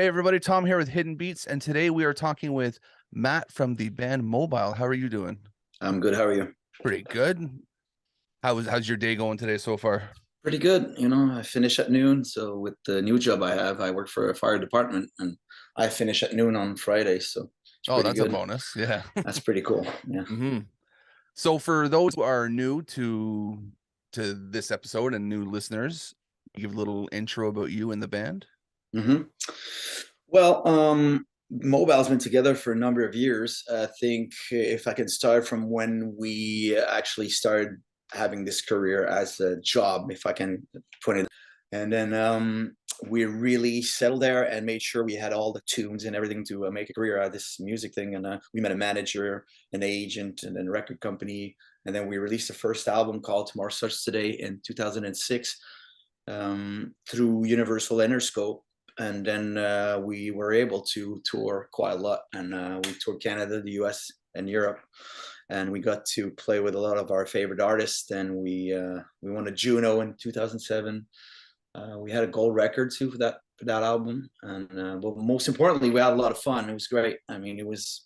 Hey everybody, Tom here with Hidden Beats, and today we are talking with Matt from the band Mobile. How are you doing? I'm good. How are you? Pretty good. How's your day going today so far? Pretty good. I finish at noon. So with the new job I have, I work for a fire department and I finish at noon on Friday. So it's Oh, pretty that's a good. bonus. Yeah. That's pretty cool. Yeah. hmm So for those who are new to this episode and new listeners, give a little intro about you and the band. hmm Well, Mobile's been together for a number of years. I think if I can start from when we actually started having this career as a job, if I can put it, and then we really settled there and made sure we had all the tunes and everything to make a career out of this music thing. And we met a manager, an agent, and then a record company. And then we released the first album called Tomorrow Starts Today in 2006 through Universal Interscope. And then we were able to tour quite a lot. And we toured Canada, the US, and Europe. And we got to play with a lot of our favorite artists. And we won a Juno in 2007. We had a gold record too for that album. And but most importantly, we had a lot of fun. It was great. I mean, it was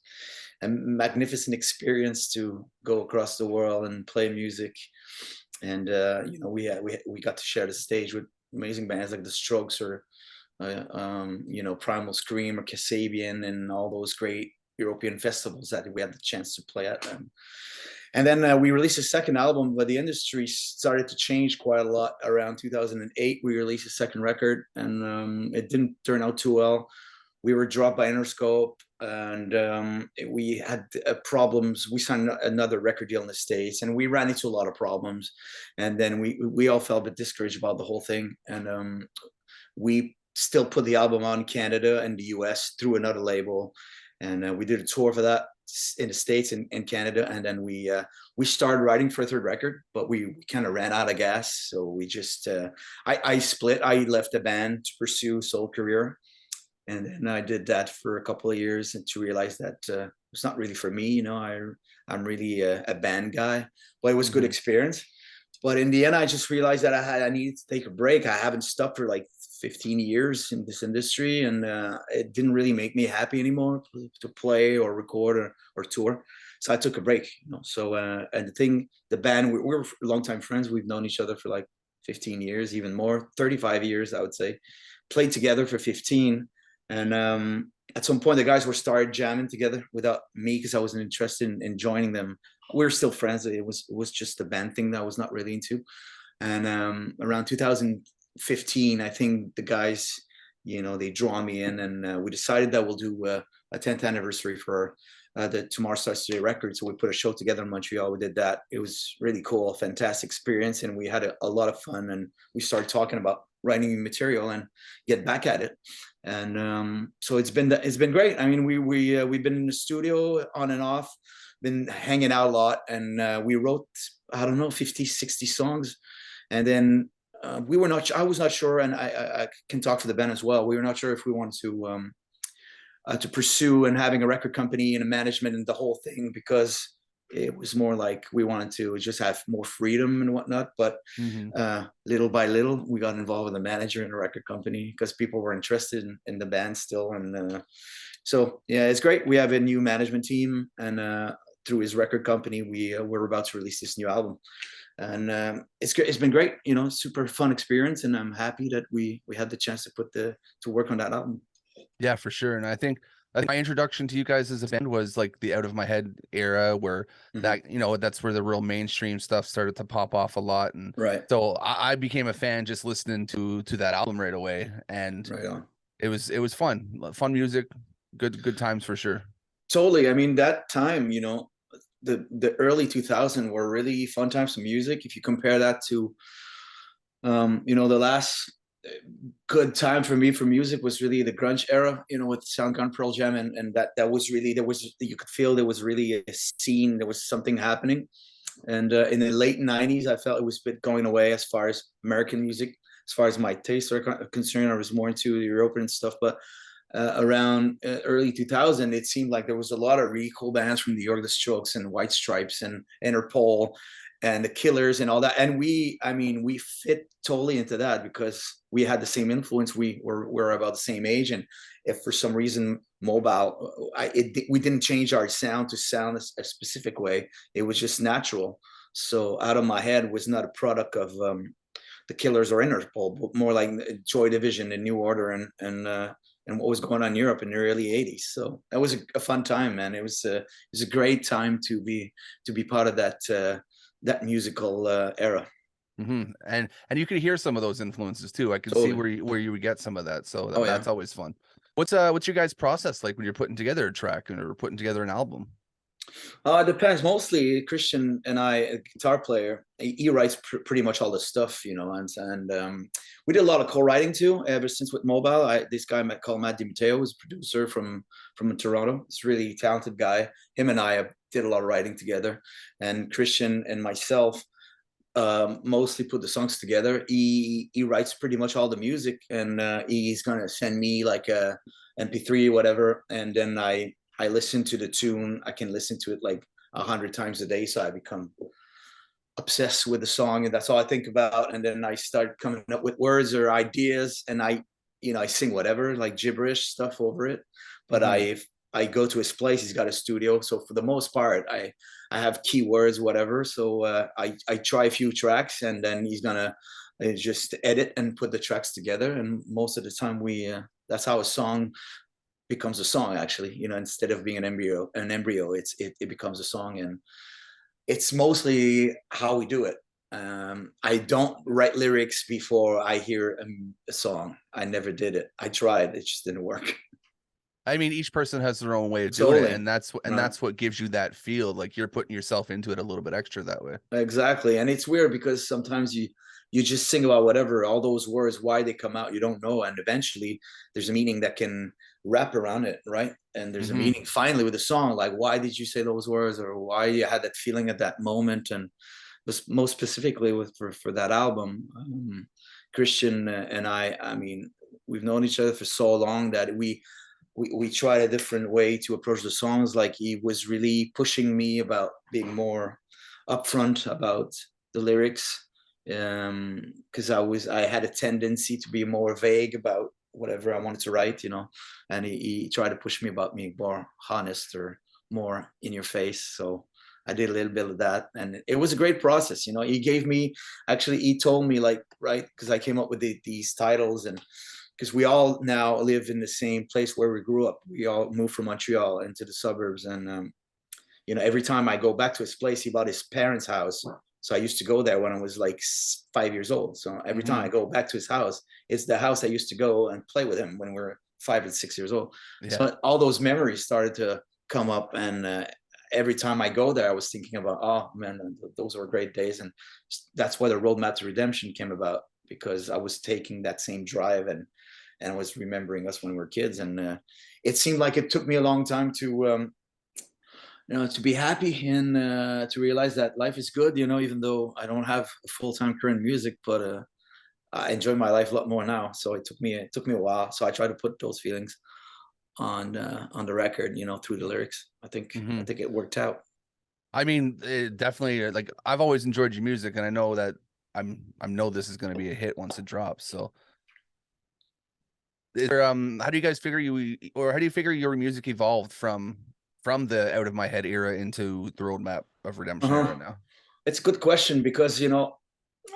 a magnificent experience to go across the world and play music. And we got to share the stage with amazing bands like The Strokes or Primal Scream or Kasabian and all those great European festivals that we had the chance to play at. And then we released a second album, but the industry started to change quite a lot around 2008. We released a second record, and it didn't turn out too well. We were dropped by Interscope, and we had problems. We signed another record deal in the States, and we ran into a lot of problems. And then we all felt a bit discouraged about the whole thing. And we still put the album on in Canada and the US through another label. And we did a tour for that in the States and in Canada. And then we started writing for a third record, but we kind of ran out of gas. So we just, I split, I left the band to pursue solo career. And then I did that for a couple of years and to realize that it's not really for me. I'm really a band guy, but it was a good experience. But in the end, I just realized that I needed to take a break. I haven't stopped for like 15 years in this industry, and it didn't really make me happy anymore to play or record or tour. So I took a break. So and the band, we're longtime friends. We've known each other for like 15 years, even more, 35 years, I would say. Played together for 15, and at some point, the guys were started jamming together without me because I wasn't interested in joining them. We were still friends. It was just a band thing that I was not really into. And around 2015, I think the guys, they draw me in, and we decided that we'll do a 10th anniversary for the Tomorrow Starts Today record. So we put a show together in Montreal. We did that. It was really cool, a fantastic experience, and we had a lot of fun. And we started talking about writing material and get back at it. And so it's been great. I mean, we've been in the studio on and off, been hanging out a lot, and we wrote, I don't know, 50, 60 songs. And then I was not sure, and I can talk for the band as well. We were not sure if we wanted to pursue and having a record company and a management and the whole thing, because it was more like we wanted to just have more freedom and whatnot. But little by little, we got involved with a manager and a record company because people were interested in the band still. And so, yeah, it's great. We have a new management team, and through his record company, we're about to release this new album. And it's been great, super fun experience, and I'm happy that we had the chance to work on that album. Yeah, for sure. And I think my introduction to you guys as a band was like the Out of My Head era, where Mhm. that's where the real mainstream stuff started to pop off a lot. And Right, so I became a fan just listening to that album right away. And right on. it was fun music, good times for sure. Totally. I mean, that time, the early 2000s were really fun times for music. If you compare that to, the last good time for me for music was really the grunge era, with Soundgarden, Pearl Jam, and that was really, you could feel there was really a scene, there was something happening. And in the late 90s, I felt it was a bit going away as far as American music, as far as my tastes are concerned. I was more into the European stuff, but around early 2000, it seemed like there was a lot of really cool bands from New York, The Strokes and White Stripes and Interpol, and the Killers and all that. And I mean, we fit totally into that because we had the same influence. We're about the same age. And if for some reason Mobile, we didn't change our sound to sound a specific way. It was just natural. So Out of My Head was not a product of the Killers or Interpol, but more like Joy Division and New Order and what was going on in Europe in the early '80s. So that was a fun time, man. It was a great time to be part of that musical era. And you could hear some of those influences too. I could see where you would get some of that. So that's always fun. What's your guys' process like when you're putting together a track or putting together an album? It depends. Mostly Christian and I, a guitar player, he writes pretty much all the stuff, you know, and we did a lot of co-writing too. Ever since with Mobile, this guy called Mat Joly was a producer from Toronto. He's a really talented guy. Him and I did a lot of writing together, and Christian and myself mostly put the songs together. He writes pretty much all the music, and he's gonna send me like a MP3 or whatever, and then I listen to the tune. I can listen to it like 100 times a day, so I become obsessed with the song, and that's all I think about. And then I start coming up with words or ideas, and I sing whatever, like gibberish stuff over it. But I go to his place. He's got a studio, so for the most part, I have keywords, whatever. So I try a few tracks, and then he's gonna just edit and put the tracks together. And most of the time, that's how a song becomes a song, actually. You know, instead of being an embryo, it becomes a song, and it's mostly how we do it. I don't write lyrics before I hear a song. I never did it. I tried, it just didn't work. I mean, each person has their own way of doing it, and that's what gives you that feel, like you're putting yourself into it a little bit extra that way. Exactly. And it's weird because sometimes you just sing about whatever, all those words, why they come out, you don't know, and eventually there's a meaning that can wrap around it, right? And there's a meaning finally with a song, like why did you say those words, or why you had that feeling at that moment. And most specifically for that album, Christian and I mean, we've known each other for so long that we tried a different way to approach the songs. Like he was really pushing me about being more upfront about the lyrics, because I had a tendency to be more vague about whatever I wanted to write, you know, and he tried to push me about being more honest or more in your face. So I did a little bit of that, and it was a great process. You know, he told me, like, right, because I came up with these titles, and because we all now live in the same place where we grew up. We all moved from Montreal into the suburbs, and you know, every time I go back to his place, he bought his parents' house. So I used to go there when I was like 5 years old. So every time I go back to his house, it's the house I used to go and play with him when we were 5 and 6 years old. Yeah. So all those memories started to come up, and every time I go there, I was thinking about, oh man, those were great days. And that's why the Roadmap to Redemption came about, because I was taking that same drive and I was remembering us when we were kids. And it seemed like it took me a long time to you know, to be happy and to realize that life is good, you know, even though I don't have a full-time career in music, but I enjoy my life a lot more now. So it took me a while. So I try to put those feelings on the record, you know, through the lyrics. I think it worked out. I mean, it definitely, like, I've always enjoyed your music, and I know that I know this is going to be a hit once it drops. So how do you guys figure how do you figure your music evolved from the Out of My Head era into the Roadmap of Redemption era now? It's a good question, because, you know,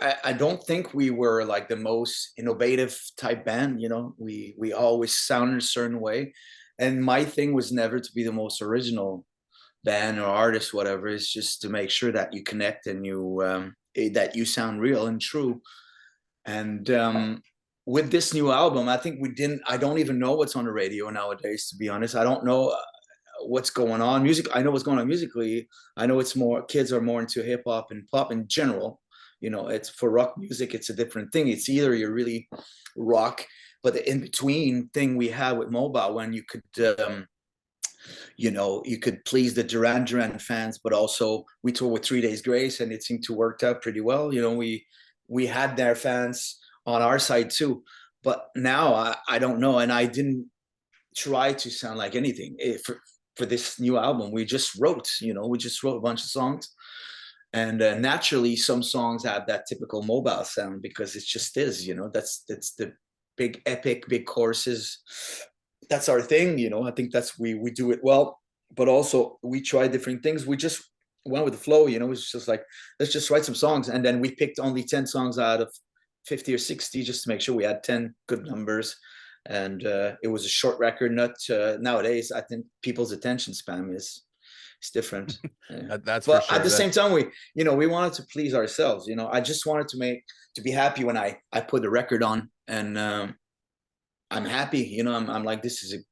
I don't think we were like the most innovative type band. You know, we always sounded a certain way, and my thing was never to be the most original band or artist, whatever. It's just to make sure that you connect and that you sound real and true. And with this new album, I think I don't even know what's on the radio nowadays, to be honest. I don't know what's going on I know what's going on musically. I know it's more, kids are more into hip hop and pop in general. You know, it's for rock music, it's a different thing. It's either you're really rock, but the in-between thing we had with Mobile, when you could you know, you could please the Duran Duran fans, but also we toured with 3 Days Grace, and it seemed to work out pretty well. You know, we had their fans on our side too. But now I don't know, and I didn't try to sound like anything for this new album. We just wrote a bunch of songs, And naturally, some songs have that typical mobile sound because it just is, you know, that's the big epic, big choruses. That's our thing, you know. I think that's we do it well, but also we try different things. We just went with the flow, you know. It's just like, let's just write some songs, and then we picked only 10 songs out of 50 or 60 just to make sure we had 10 good numbers. And it was a short record. Not nowadays, I think people's attention span is different. That's but for sure. At the same time, we wanted to please ourselves. You know, I just wanted to be happy when I put the record on, and I'm happy. You know, I'm like, this is a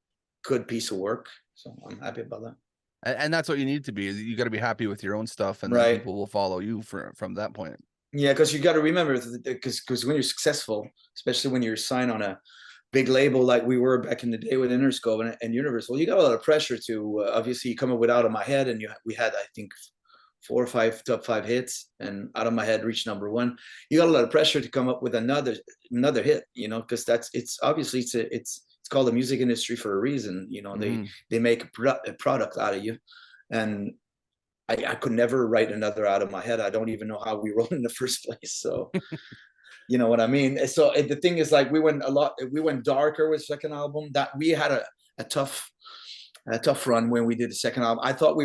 good piece of work, so I'm happy about that. And that's what you need to be. You got to be happy with your own stuff, and right. then people will follow you from that point. Yeah, because you got to remember, because when you're successful, especially when you're signed on a big label like we were back in the day with Interscope and Universal, you got a lot of pressure to obviously come up with Out of My Head, and we had, I think, 4 or 5 top 5 hits, and Out of My Head reached #1. You got a lot of pressure to come up with another hit, you know, because it's obviously it's called the music industry for a reason. You know, they make a product out of you, and I could never write another Out of My Head. I don't even know how we wrote in the first place. So you know what I mean? So the thing is, like, we went darker with second album. That we had a tough run when we did the second album. I thought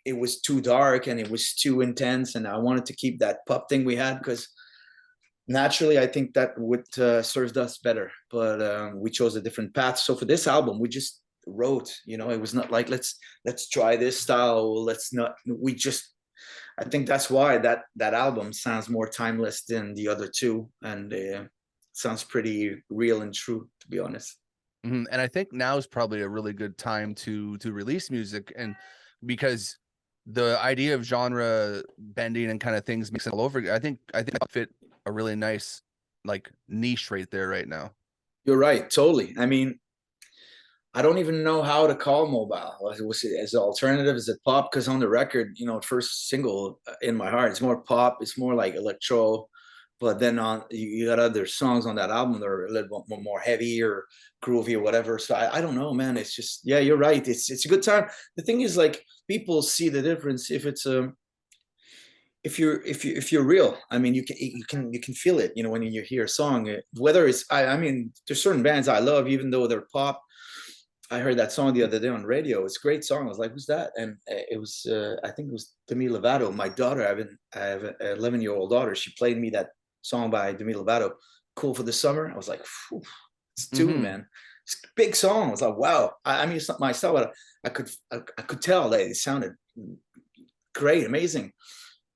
it was too dark and it was too intense, and I wanted to keep that pop thing we had, because naturally I think that would served us better. But we chose a different path. So for this album, we just wrote, you know, it was not like let's try this style, I think that's why that album sounds more timeless than the other two, and sounds pretty real and true, to be honest. And I think now is probably a really good time to release music, and because the idea of genre bending and kind of things mixing all over, I think that fit a really nice like niche right there right now. You're right, totally. I mean, I don't even know how to call mobile. Was it as an alternative? Is it pop? Because on the record, you know, first single, In My Heart, it's more pop. It's more like electro. But then you got other songs on that album that are a little bit more heavy or groovy or whatever. So I don't know, man. It's just, yeah, you're right. It's a good time. The thing is, like, people see the difference if it's if you're real. I mean, you can feel it, you know, when you hear a song. Whether it's I mean, there's certain bands I love, even though they're pop. I heard that song the other day on radio. It's a great song. I was like, who's that? And it was, I think it was Demi Lovato. My daughter, I have an 11-year-old daughter. She played me that song by Demi Lovato, Cool for the Summer. I was like, it's tune, man. It's a big song. I was like, wow. I mean, it's not my style, but I could tell that it sounded great, amazing.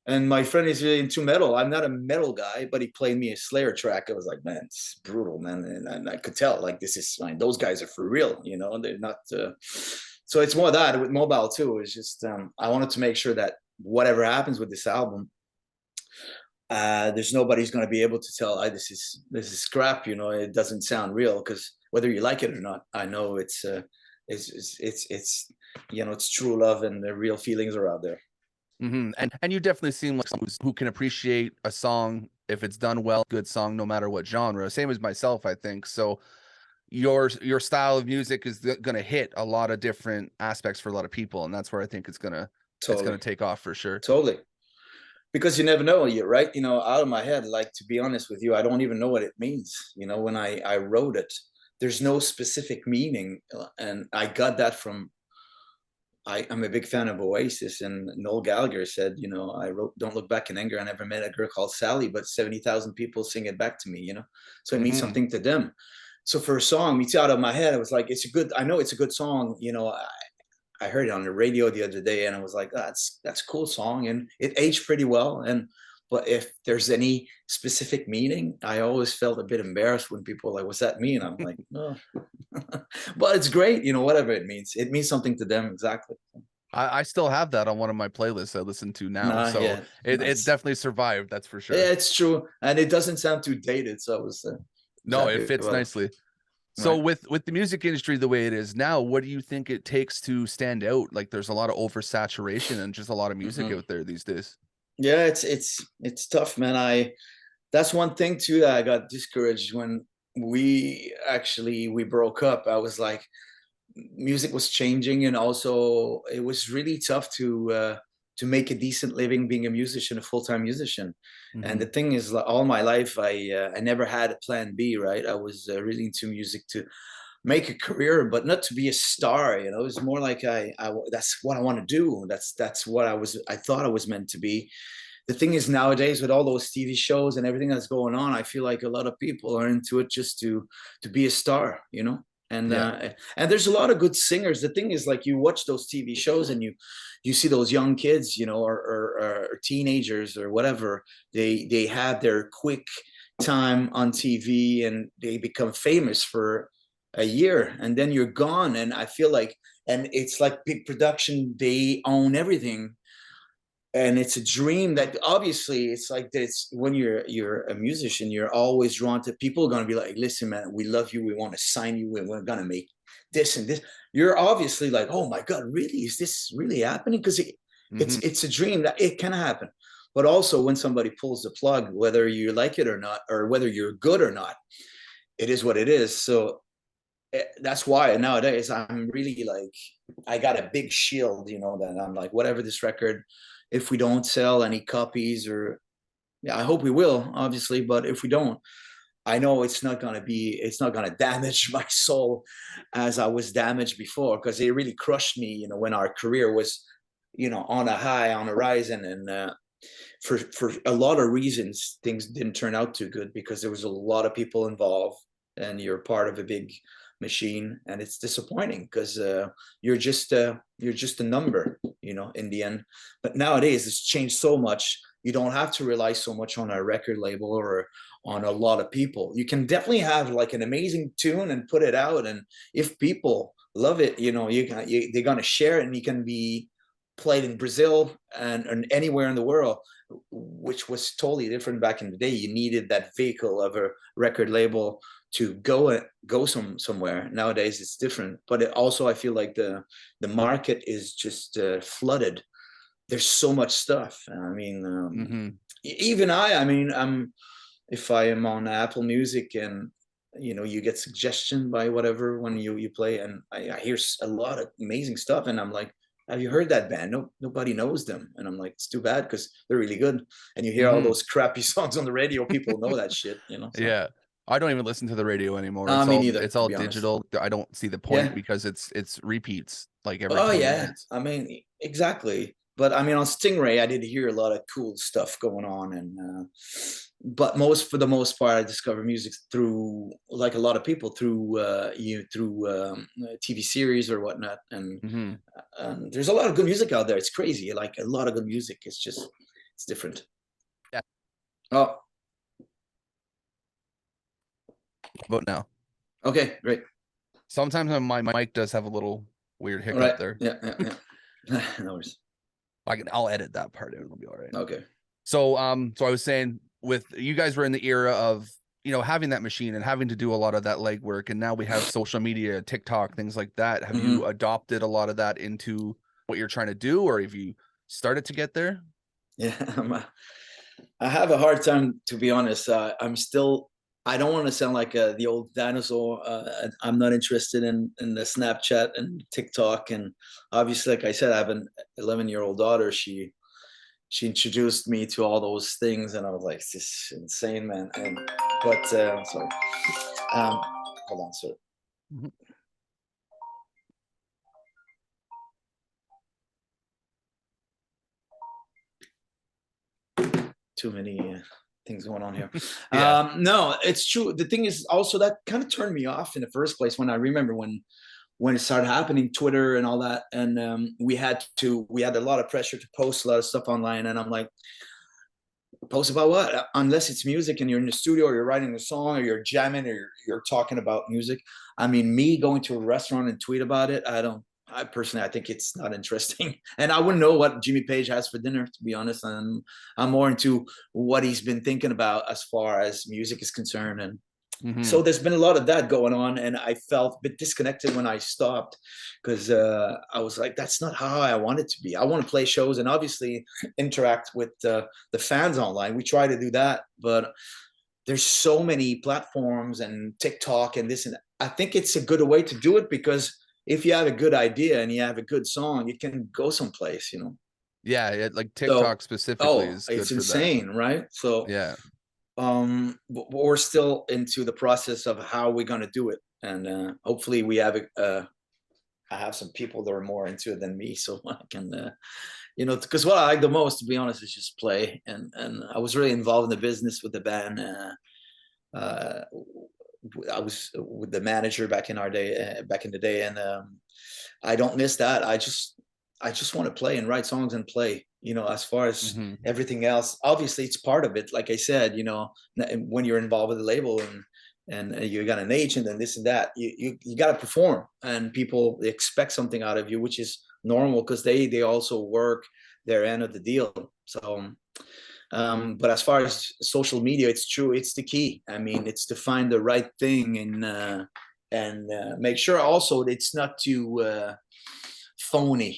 And my friend is into metal. I'm not a metal guy, but he played me a Slayer track. I was like, man, it's brutal, man. And I could tell, like, this is fine. Those guys are for real, you know. They're not. So it's more that with Mobile too. It's just I wanted to make sure that whatever happens with this album, there's nobody's going to be able to tell, this is crap. You know, it doesn't sound real, because whether you like it or not, I know it's you know, it's true love and the real feelings are out there. And you definitely seem like someone who can appreciate a song if it's done well, good song, no matter what genre. Same as myself, I think. So your style of music is going to hit a lot of different aspects for a lot of people, and that's where I think it's gonna take off for sure. Totally, because you never know, you're right. You know, Out of My Head, like, to be honest with you, I don't even know what it means. You know, when I wrote it, there's no specific meaning, and I got that from. I'm a big fan of Oasis, and Noel Gallagher said, you know, I wrote "Don't Look Back in Anger." I never met a girl called Sally, but 70,000 people sing it back to me, you know, so it means something to them. So for a song, It's Out of My Head, I was like, I know it's a good song, you know. I heard it on the radio the other day, and I was like, that's a cool song, and it aged pretty well. But if there's any specific meaning, I always felt a bit embarrassed when people were like, what's that mean? I'm like, no. But it's great, you know, whatever it means something to them. Exactly. I still have that on one of my playlists I listen to now. So yeah, it definitely survived, that's for sure. Yeah, it's true. And it doesn't sound too dated. So I was no, it fits nicely. So right. with the music industry the way it is now, what do you think it takes to stand out? Like, there's a lot of oversaturation and just a lot of music out there these days. Yeah, it's tough, man. That's one thing too that I got discouraged when we broke up. I was like, music was changing, and also it was really tough to to make a decent living being a musician, a full-time musician. And the Mhm. thing is, like, all my life, I never had a plan B, right? I was really into music to make a career, but not to be a star. You know, it was more like that's what I want to do. That's what I thought I was meant to be. The thing is, nowadays with all those TV shows and everything that's going on, I feel like a lot of people are into it just to be a star, you know. Yeah. And there's a lot of good singers. The thing is, like, you watch those TV shows and you see those young kids, you know, or teenagers or whatever. They have their quick time on TV and they become famous for a year, and then you're gone. And I feel like, and it's like big production, they own everything, and it's a dream that, obviously, it's like this. When you're a musician, you're always drawn to people are going to be like, listen, man, we love you, we want to sign you, we're going to make this and this. You're obviously like, oh my god, really, is this really happening? Because Mhm. it's a dream that it can happen. But also, when somebody pulls the plug, whether you like it or not, or whether you're good or not, it is what it is. So that's why nowadays I'm really like, I got a big shield, you know, that I'm like, whatever this record, if we don't sell any copies, or yeah, I hope we will, obviously, but if we don't, I know it's not gonna damage my soul as I was damaged before, because it really crushed me, you know, when our career was, you know, on a high, on a rise. And for a lot of reasons, things didn't turn out too good because there was a lot of people involved, and you're part of a big machine, and it's disappointing because you're just a number, you know, in the end. But nowadays it's changed so much. You don't have to rely so much on a record label or on a lot of people. You can definitely have like an amazing tune and put it out, and if people love it, you know, they're gonna share it, and you can be played in Brazil and anywhere in the world, which was totally different back in the day. You needed that vehicle of a record label to go somewhere. Nowadays it's different, but it also, I feel like the market is just flooded. There's so much stuff. I mean, Mhm. even I mean, if I am on Apple Music, and you know, you get suggestion by whatever when you play, and I hear a lot of amazing stuff, and I'm like, have you heard that band? No, nobody knows them. And I'm like, it's too bad, because they're really good. And you hear all Mhm. those crappy songs on the radio, people know that shit, you know. So Yeah. I don't even listen to the radio anymore. It's me all neither, it's to all be honest. digital. I don't see the point Yeah. because it's repeats like every Oh 20 yeah, minutes. I mean, exactly. But I mean, on Stingray, I did hear a lot of cool stuff going on, and but for the most part, I discovered music through, like a lot of people, through through TV series or whatnot, Mhm. and there's a lot of good music out there. It's crazy, like a lot of good music. It's just, it's different. Yeah. Oh, Vote now. okay, great. Sometimes my mic does have a little weird All hiccup right, there. yeah, yeah, yeah. No worries. I'll edit that part in. It'll be all right. Okay. So I was saying, with you guys were in the era of, you know, having that machine and having to do a lot of that legwork, and now we have social media, TikTok, things like that. Have you Hmm. adopted a lot of that into what you're trying to do, or have you started to get there? Yeah, I have a hard time, to be honest. I'm still. I don't want to sound like the old dinosaur. I'm not interested in the Snapchat and TikTok, and obviously, like I said, I have an 11-year-old daughter. She introduced me to all those things, and I was like, "This is insane, man." And but sorry, um, hold on, sorry. Mhm. Too many things going on here. Yeah. No, it's true. The thing is also that kind of turned me off in the first place, when I remember when it started happening, Twitter and all that, and we had a lot of pressure to post a lot of stuff online, and I'm like, post about what? Unless it's music and you're in the studio or you're writing a song or you're jamming or you're talking about music. I mean, me going to a restaurant and tweet about it, I don't. I personally, I think it's not interesting, and I wouldn't know what Jimmy Page has for dinner, to be honest. And I'm more into what he's been thinking about as far as music is concerned, and so Hmm. there's been a lot of that going on, and I felt a bit disconnected when I stopped, because I was like, that's not how I want it to be. I want to play shows and obviously interact with the fans online. We try to do that, but there's so many platforms and TikTok and this, and I think it's a good way to do it, because if you have a good idea and you have a good song, you can go someplace, you know. Yeah, like So, TikTok specifically oh, is it's good for that. insane, right? So, Yeah. we're still into the process of how we're gonna do it, and hopefully we have I have some people that are more into it than me, so I can, because what I like the most, to be honest, is just play. And I was really involved in the business with the band. Uh, I was with the manager back in our day, back in the day, and I don't miss that. I just want to play and write songs and play. As far as Hmm. everything else, obviously it's part of it. Like I said, when you're involved with the label and you got an agent and this and that, you got to perform, and people expect something out of you, which is normal because they also work their end of the deal. So but as far as social media, it's true, it's the key. I mean, it's to find the right thing, and make sure also that it's not too phony,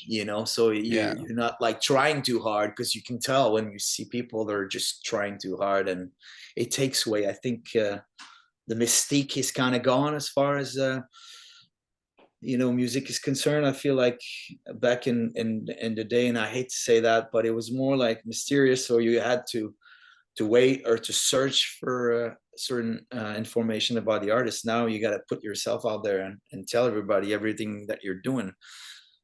so Yeah. you're not like trying too hard, because you can tell when you see people that are just trying too hard, and it takes away, I think, the mystique is kind of gone as far as music is concerned. I feel like back in the day, and I hate to say that, but it was more like mysterious, so you had to wait or to search for certain information about the artist. Now you got to put yourself out there and tell everybody everything that you're doing.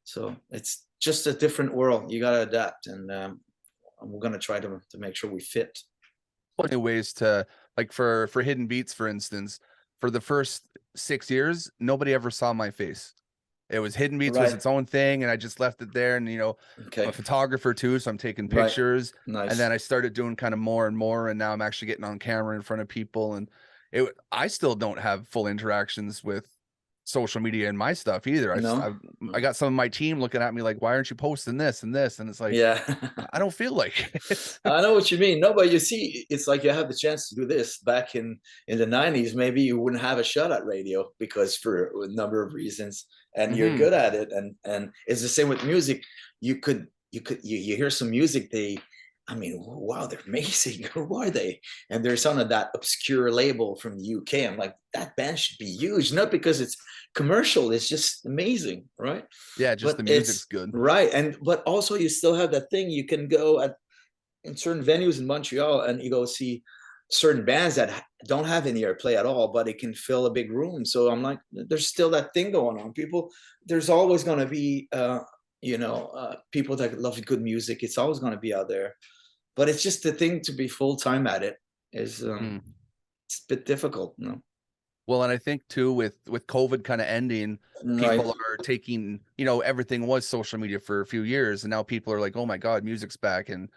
So it's just a different world. You got to adapt, and we're going to try to make sure we fit. Plenty of ways to, like, for hidden beats, for instance, for the first 6 years, nobody ever saw my face. It was hidden beats was Right. its own thing, and I just left it there. And I'm a Okay. photographer too, so I'm taking Right. pictures. And Nice. then I started doing kind of more and more, and now I'm actually getting on camera in front of people. And I still don't have full interactions with social media and my stuff either. No. I got some of my team looking at me like, why aren't you posting this and this? And it's like, Yeah. I don't feel like it. I know what you mean. No, but you see, it's like you have the chance to do this back in the '90s. Maybe you wouldn't have a shot at radio because for a number of reasons, and you're Hmm. good at it. And it's the same with music. You hear some music. I mean, wow, they're amazing. Who are they? And there's on that obscure label from the UK. I'm like, that band should be huge, not because it's commercial. It's just amazing, right? Yeah, just But the music's it's good. right, and but also you still have that thing. You can go in certain venues in Montreal, and you go see certain bands that don't have any airplay at all, but it can fill a big room. So I'm like, there's still that thing going on. People, there's always going to be, people that love good music. It's always going to be out there, but it's just the thing to be full time at it is, Mm. it's a bit difficult, Well, and I think too, with COVID kind of ending, Right, people are taking, everything was social media for a few years, and now people are like, oh my God, music's back, and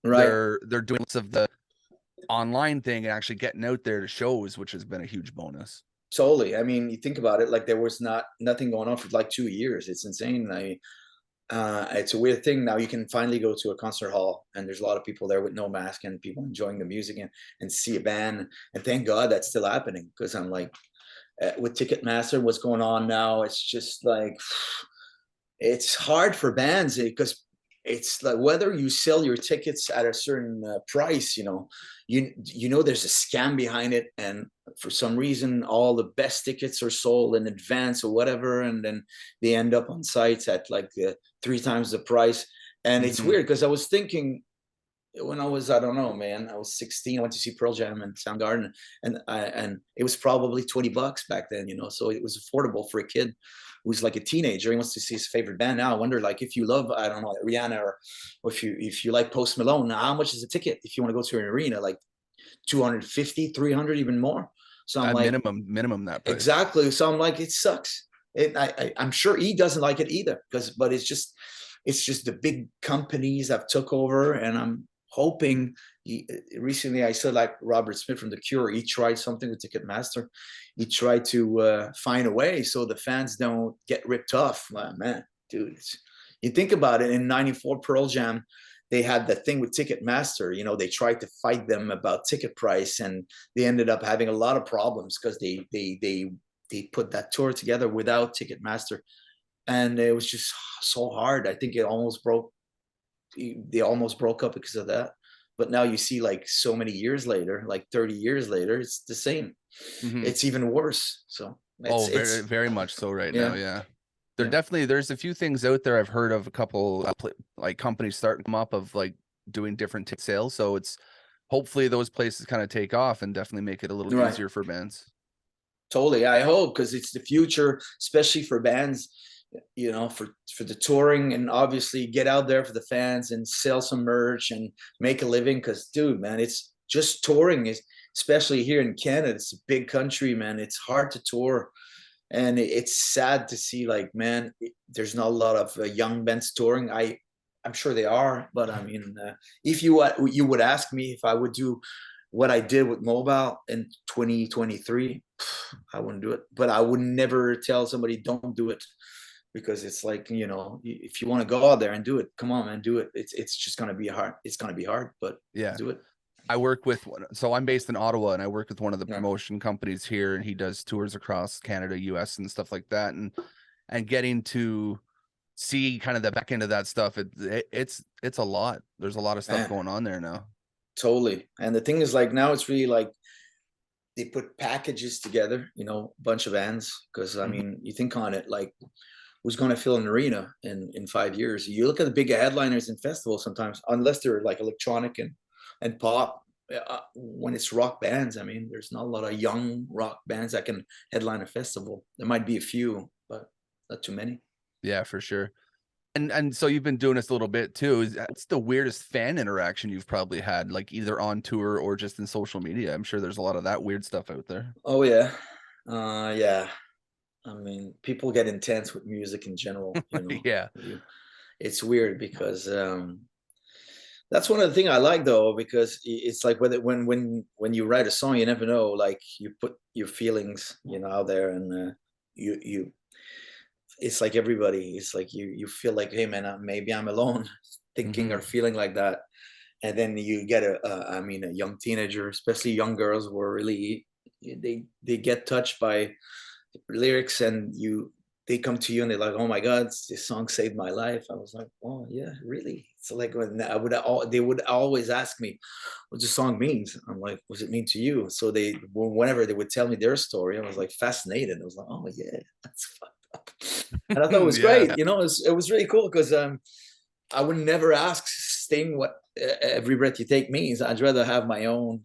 right. they're doing lots of the online thing and actually getting out there to shows, which has been a huge bonus. Totally. I mean, you think about it, like there was nothing going on for like 2 years. It's insane. It's a weird thing. Now you can finally go to a concert hall, and there's a lot of people there with no mask, and people enjoying the music, and see a band. And thank God that's still happening, because I'm like, with Ticketmaster, what's going on now? It's just like, it's hard for bands, because it's like whether you sell your tickets at a certain price, there's a scam behind it, and for some reason all the best tickets are sold in advance or whatever, and then they end up on sites at like 3 times the price. And it's Hmm. weird, because I was thinking, when I don't know, man, I was 16. I went to see Pearl Jam in Soundgarden, and it was probably $20 back then, so it was affordable for a kid who's like a teenager. He wants to see his favorite band. Now I wonder, like, if you love, I don't know, Rihanna, or if you like Post Malone, now how much is a ticket if you want to go to an arena? Like 250, 300, even more. So I'm At like, minimum that price. exactly. So I'm like, it sucks. I'm sure he doesn't like it either, but it's just the big companies have took over, and I'm hoping. Recently, I saw like Robert Smith from The Cure. He tried something with Ticketmaster. He tried to find a way so the fans don't get ripped off. Man, dude, you think about it. In '94, Pearl Jam, they had the thing with Ticketmaster. They tried to fight them about ticket price, and they ended up having a lot of problems because they put that tour together without Ticketmaster, and it was just so hard. I think it almost broke. They almost broke up because of that. But now you see, like, so many years later, like 30 years later, it's the same. Hmm. It's even worse. So Oh, very, it's very much so right now. yeah. Yeah. Yeah. there's a few things out there. I've heard of a couple like companies starting to come up of like doing different ticket sales. So it's hopefully those places kind of take off and definitely make it a little Right. easier for bands. Totally. I hope, because it's the future, especially for bands, you know, for the touring, and obviously get out there for the fans and sell some merch and make a living. Because, dude, man, it's just touring is, especially here in Canada, it's a big country, man. It's hard to tour, and it's sad to see, like, man, there's not a lot of young bands touring. I'm sure they are, but I mean, if you would ask me if I would do what I did with Mobile in 2023, I wouldn't do it. But I would never tell somebody don't do it, because it's like, you know, if you want to go out there and do it, come on, man, do it. It's just gonna be hard. It's gonna be hard, but Yeah. do it. I work with so I'm based in Ottawa, and I work with one of the Yeah. promotion companies here, and he does tours across Canada, US, and stuff like that. And getting to see kind of the back end of that stuff, it's a lot. There's a lot of stuff Man, going on there now. totally. And the thing is, like, now it's really like they put packages together, you know, a bunch of bands. Because I mean, you think on it, like, who's going to fill an arena in 5 years? You look at the big headliners in festivals sometimes, unless they're like electronic and pop. When it's rock bands, I mean, there's not a lot of young rock bands that can headline a festival. There might be a few, but not too many. Yeah, for sure. And so you've been doing this a little bit too. What's the weirdest fan interaction you've probably had, like either on tour or just in social media? I'm sure there's a lot of that weird stuff out there. Oh yeah, yeah. I mean, people get intense with music in general. You know, Yeah. it's weird because that's one of the things I like, though, because it's like when you write a song, you never know. Like, you put your feelings, you know, out there, and you it's like everybody. It's like you feel like, hey man, maybe I'm alone thinking or feeling like that. And then you get I mean, a young teenager, especially young girls, who are really, they get touched by lyrics, and they come to you and they're like, oh my god, this song saved my life. I was like, oh yeah, really? So like, when they would always ask me what the song means. I'm like, what does it mean to you? So whenever they would tell me their story, I was like fascinated. I was like, oh yeah, that's fucked up. And I thought it was Yeah. great. You know, it was really cool, because I would never ask Sting what Every Breath You Take means. I'd rather have my own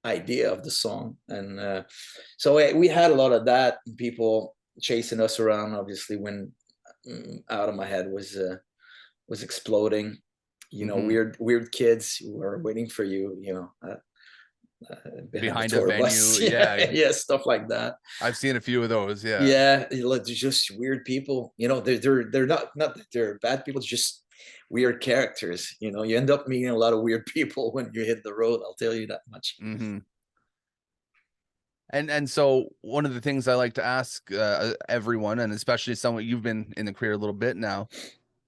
idea of the song. And so we had a lot of that, people chasing us around, obviously, when Out of My Head was exploding. You know, weird kids who were waiting for you, you know, Behind the a tour venue. bus. Yeah. Yeah, stuff like that. I've seen a few of those. Yeah. Yeah, like, they're just weird people. You know, they're not that they're bad people, just weird characters. You know, you end up meeting a lot of weird people when you hit the road. I'll tell you that much. And so one of the things I like to ask everyone, and especially someone, you've been in the career a little bit now,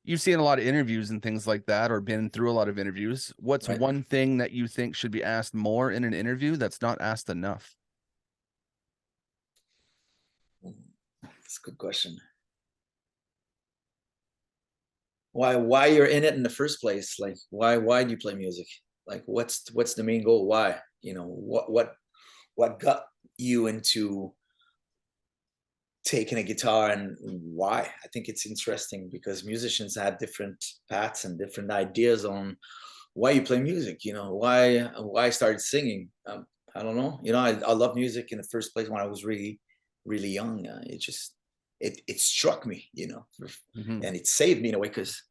you've seen a lot of interviews and things like that, or been through a lot of interviews. What's Right. one thing that you think should be asked more in an interview that's not asked enough? That's a good question. Why you're in it in the first place? Like, why do you play music? Like, what's the main goal? Why? You know, what got you into taking a guitar, and why? I think it's interesting, because musicians have different paths and different ideas on why you play music. You know, why I started singing. I don't know. You know, I love music in the first place when I was really young. It struck me, you know, and it saved me in a way, because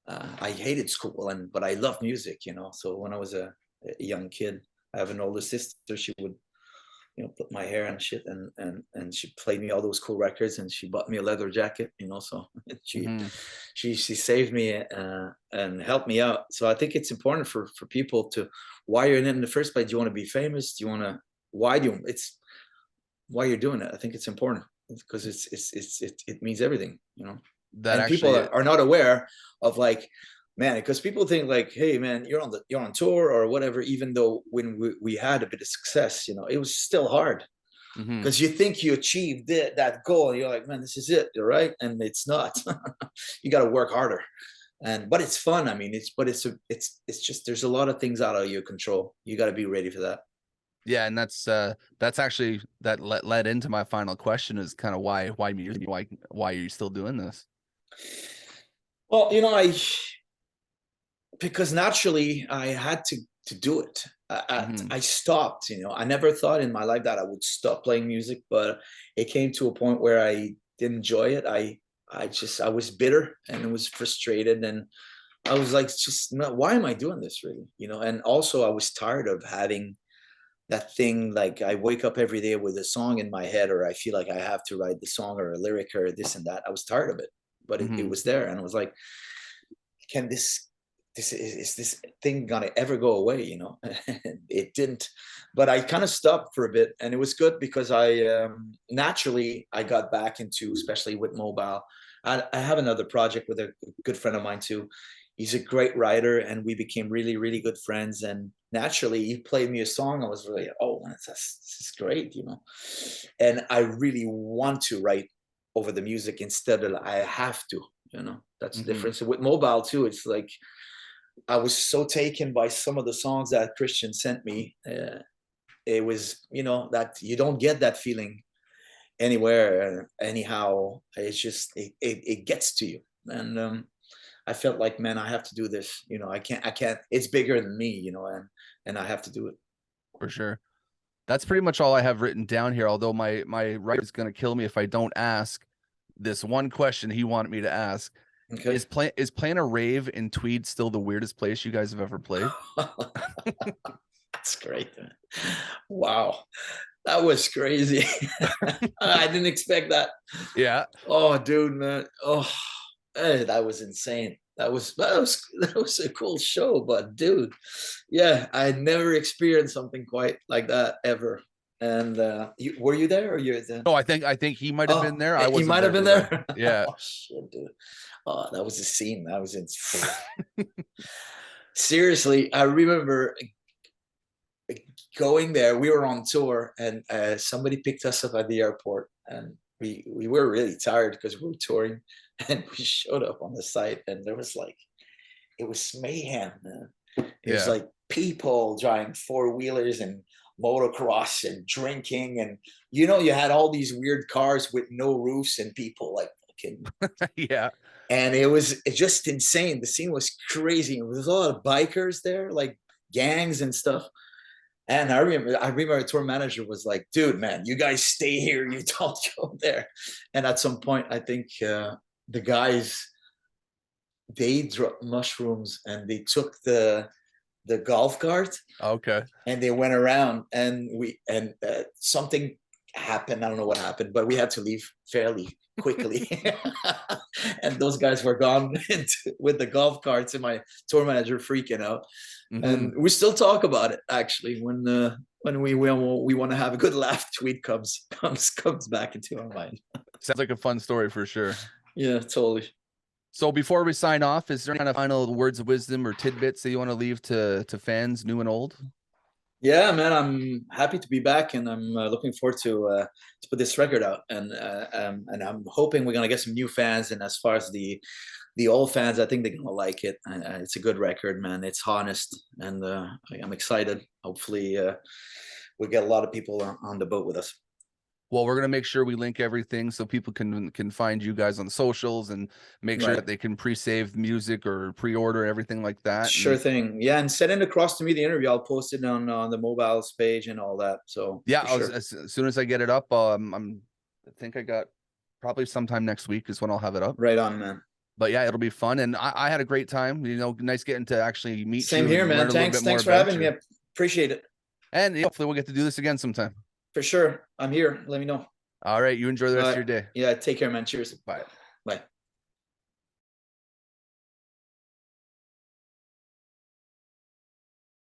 I hated school, but I love music, you know. So when I was a young kid, I have an older sister. She would, you know, put my hair and shit, and she played me all those cool records, and she bought me a leather jacket, you know. So she saved me and helped me out. So I think it's important for people to, why you're in it in the first place. Do you want to be famous? Do you want to? Why you're doing it? I think it's important, because it means everything, you know. That and people are not aware of, like, man, because people think like, hey man, you're on tour or whatever. Even though when we had a bit of success, you know, it was still hard, because you think you achieved that goal, and you're like, man, this is it, right? And it's not. You got to work harder. But it's fun. I mean, it's just, there's a lot of things out of your control. You got to be ready for that. Yeah, and that's actually that led into my final question is kind of why music, why are you still doing this? Well, because naturally I had to do it. I stopped. I never thought in my life that I would stop playing music, but it came to a point where I didn't enjoy it. I was bitter and was frustrated, and I was like, just no, why am I doing this really? And also I was tired of having that thing, like I wake up every day with a song in my head, or I feel like I have to write the song or a lyric or this and that. I was tired of it, but it was there, and I was like, can is this thing gonna ever go away? It didn't, but I kind of stopped for a bit, and it was good because I naturally I got back into, especially with mobile. I have another project with a good friend of mine too. He's a great writer, and we became really, really good friends. And naturally, he played me a song. I was really, oh, this is great, And I really want to write over the music instead of I have to. That's the difference. So with mobile too, it's like I was so taken by some of the songs that Christian sent me. It was, that you don't get that feeling anywhere, anyhow. It's just it gets to you, and I felt like, man, I have to do this. I can't. It's bigger than me, and I have to do it. For sure. That's pretty much all I have written down here. Although my writer is going to kill me if I don't ask this one question he wanted me to ask. Okay. Is playing a rave in Tweed still the weirdest place you guys have ever played? That's great, man. Wow, that was crazy. I didn't expect that. Yeah. Oh, dude, man. Oh, that was insane. That was a cool show, but dude, yeah, I had never experienced something quite like that ever. And were you there, or you're there? Oh, I think he might have been there. I He wasn't might have been there. there. Yeah. Oh shit, dude. Oh, that was a scene. That was in. Seriously, I remember going there. We were on tour, and somebody picked us up at the airport, and we were really tired because we were touring, and we showed up on the site, and there was like, it was mayhem, man. It was like people driving four-wheelers and motocross and drinking, and you had all these weird cars with no roofs and people like fucking yeah. And it's just insane. The scene was crazy. There was a lot of bikers there, like gangs and stuff. And I remember our tour manager was like, dude, man, you guys stay here. You don't go there. And at some point, I think the guys, they dropped mushrooms and they took the golf cart. Okay. And they went around, and something happened. I don't know what happened, but we had to leave fairly quickly. And those guys were gone with the golf carts, and my tour manager freaking out. And we still talk about it actually when we want to have a good laugh. Tweet comes back into our mind. Sounds like a fun story for sure. Yeah, totally. So before we sign off, is there any kind of final words of wisdom or tidbits that you want to leave to fans, new and old? Yeah, man, I'm happy to be back, and I'm looking forward to put this record out, and I'm hoping we're gonna get some new fans. And as far as the old fans, I think they're gonna like it. It's a good record, man. It's honest, and I'm excited. Hopefully, we'll get a lot of people on the boat with us. Well, we're going to make sure we link everything so people can find you guys on the socials and make sure that they can pre-save music or pre-order everything like that. Sure thing. Yeah, and send it across to me, the interview. I'll post it on the mobiles page and all that. So yeah, as soon as I get it up, I think I got probably sometime next week is when I'll have it up. Right on, man. But yeah, it'll be fun, and I had a great time. Nice getting to actually meet you. Same here, man. Thanks for having me. Appreciate it. And hopefully we'll get to do this again sometime. For sure. I'm here. Let me know. All right. You enjoy the rest of your day. Yeah. Take care, man. Cheers. Bye. Bye.